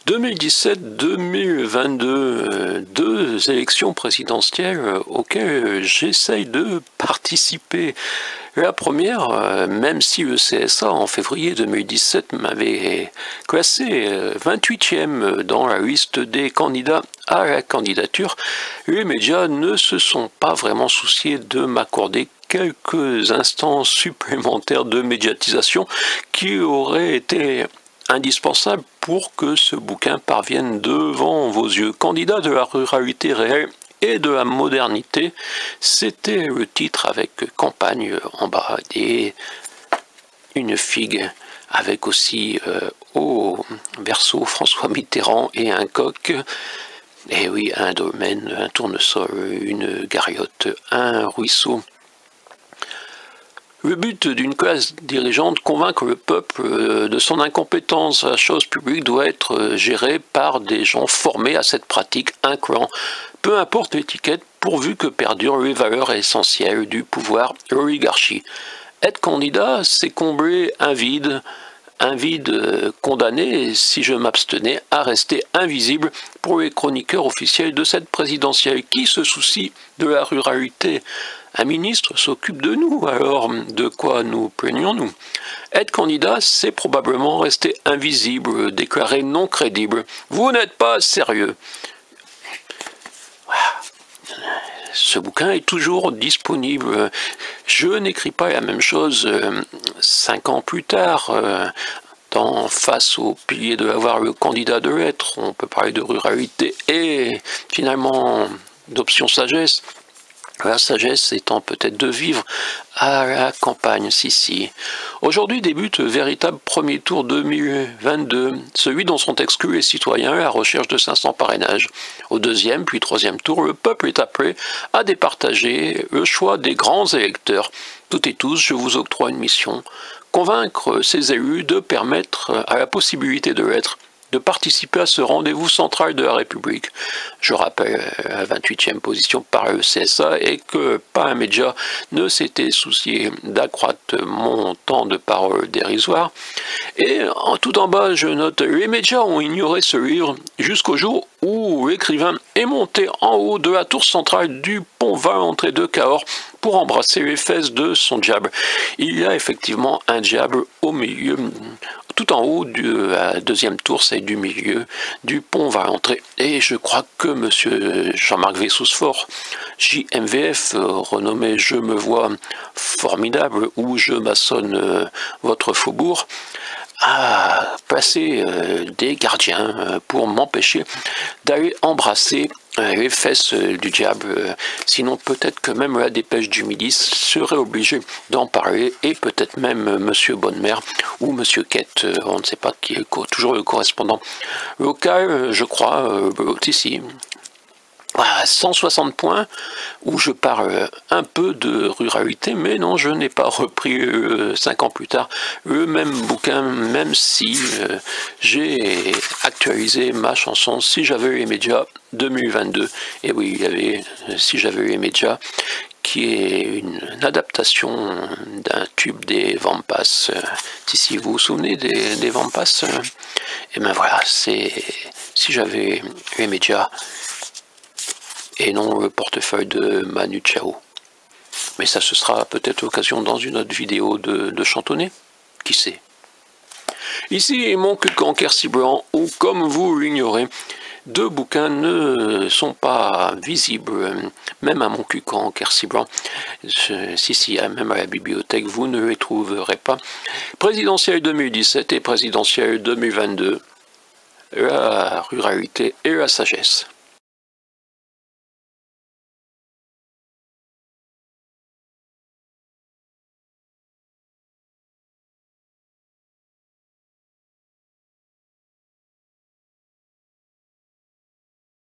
2017-2022, deux élections présidentielles auxquelles j'essaye de participer. La première, même si le CSA en février 2017 m'avait classé 28e dans la liste des candidats à la candidature, les médias ne se sont pas vraiment souciés de m'accorder quelques instants supplémentaires de médiatisation qui auraient été indispensable pour que ce bouquin parvienne devant vos yeux. Candidat de la ruralité réelle et de la modernité, c'était le titre avec campagne en bas et une figue avec aussi au verso François Mitterrand et un coq. Et oui, un dolmen, un tournesol, une gariote, un ruisseau. Le but d'une classe dirigeante, convaincre le peuple de son incompétence. La chose publique doit être gérée par des gens formés à cette pratique, un clan. Peu importe l'étiquette, pourvu que perdurent les valeurs essentielles du pouvoir, l'oligarchie. Être candidat, c'est combler un vide condamné, si je m'abstenais, à rester invisible pour les chroniqueurs officiels de cette présidentielle. Qui se soucie de la ruralité ? Un ministre s'occupe de nous, alors de quoi nous plaignons-nous? Être candidat, c'est probablement rester invisible, déclaré non crédible. Vous n'êtes pas sérieux. Ce bouquin est toujours disponible. Je n'écris pas la même chose 5 ans plus tard. Face au pilier de avoir le candidat de l'être, on peut parler de ruralité et finalement d'option sagesse. La sagesse étant peut-être de vivre à la campagne, si. Aujourd'hui débute le véritable premier tour 2022, celui dont sont exclus les citoyens à la recherche de 500 parrainages. Au deuxième puis troisième tour, le peuple est appelé à départager le choix des grands électeurs. Toutes et tous, je vous octroie une mission, convaincre ces élus de permettre à la possibilité de l'être, de participer à ce rendez-vous central de la République. Je rappelle la 28e position par le CSA et que pas un média ne s'était soucié d'accroître mon temps de parole dérisoire. Et tout en bas, je note, les médias ont ignoré ce livre jusqu'au jour où l'écrivain est monté en haut de la tour centrale du pont Valentré de Cahors pour embrasser les fesses de son diable. Il y a effectivement un diable au milieu, tout en haut de la deuxième tour, c'est du milieu du pont Valentré. Et je crois que M. Jean-Marc Vessous-Fort, JMVF, renommé Je me vois formidable ou Je maçonne votre faubourg, a placé des gardiens pour m'empêcher d'aller embrasser les fesses du diable. Sinon peut-être que même la dépêche du midi serait obligée d'en parler et peut-être même Monsieur Bonnemère ou Monsieur Quette, on ne sait pas qui est toujours le correspondant local, je crois, ici. Voilà, 160 points où je parle un peu de ruralité, mais non, je n'ai pas repris 5 ans plus tard le même bouquin, même si j'ai actualisé ma chanson Si j'avais eu les médias 2022. Et oui, il y avait Si j'avais eu les médias, qui est une adaptation d'un tube des Vampas. Si vous vous souvenez des Vampas, et ben voilà, c'est Si j'avais les médias, et non le portefeuille de Manu Chao. Mais ça, ce sera peut-être l'occasion dans une autre vidéo de chantonner. Qui sait? Ici, mon cul en Quercy blanc, où, comme vous l'ignorez, deux bouquins ne sont pas visibles, même à mon cul en Quercy blanc. Si, même à la bibliothèque, vous ne les trouverez pas. Présidentielle 2017 et présidentielle 2022, la ruralité et la sagesse.